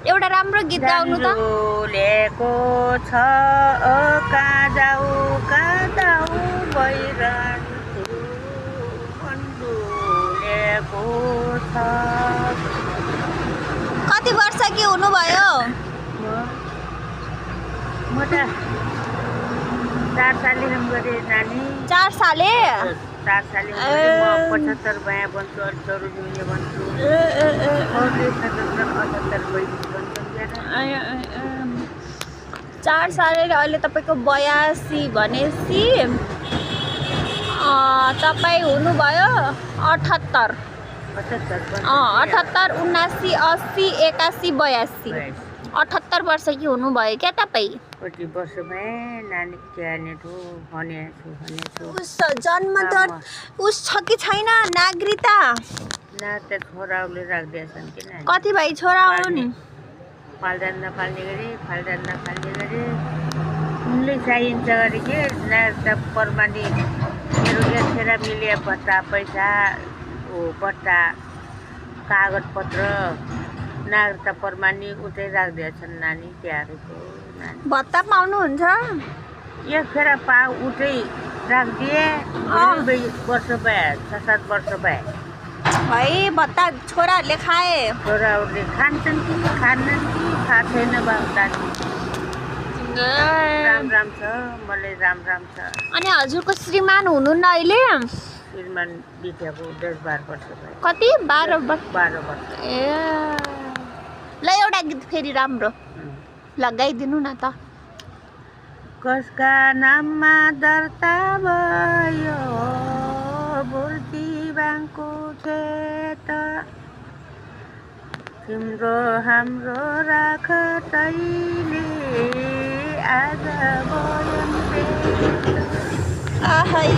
एउटा राम्रो गीत गाउनु त। झन्डुलेको छ ओ कहाँ जाऊ भइरहन्छु झन्डुलेको छ। कति वर्ष कि हुनुभयो? म त 4 साले काम गरेँ नानी। 4 साले? 4 साले म 75 भए बन्छु अनि चरु जुने बन्छु। अरूले 77 78 बहिनी बन्छन् क्या। 4 साले अहिले तपाईँको 82 भनेपछि तपाईँ हुनुभयो 78। 78 78 79 80 81 82 78 वर्ष कि हुनुभयो क्या तपाईँ? 40 वर्ष भए नानी क्याने छु भने छु। उस जन्म त उस छ कि छैन नागरिकता? ना त छोराहरूले राख्दैछन् कि नानी। कति भाइ छोरा हुन्? फाल्दा नफाल्ने गरे उनले चाहिन्छ गरे के नागरिकता प्रमाणी मेरो यतिखेर मिले भत्ता पैसा भत्ता कागजपत्र नागरिकता प्रमाणी उतै राख्दैछन् नानी त्यहाँहरूको नानी। भत्ता पाउनुहुन्छ? यतिखेर उतै राखिदिए वर्ष भए 6-7 वर्ष भए है भत्ता छोराहरूले खाए? छोराहरूले खान्छन् कि खान्नन् कि थाहा छैन बाबा। राम छ मलाई राम छ। अनि हजुरको श्रीमान हुनुहुन्न अहिले? श्रीमान बितेको 10-12 वर्ष भयो। कति? 12 वर्ष? 12 वर्ष। ए ल एउटा गीत फेरि राम्रो लगाइदिनु न त। कसका नाममा दर्ता भयो बुर्ती बाङको खेत तिम्रो हाम्रो राख तैले आज बयम आहै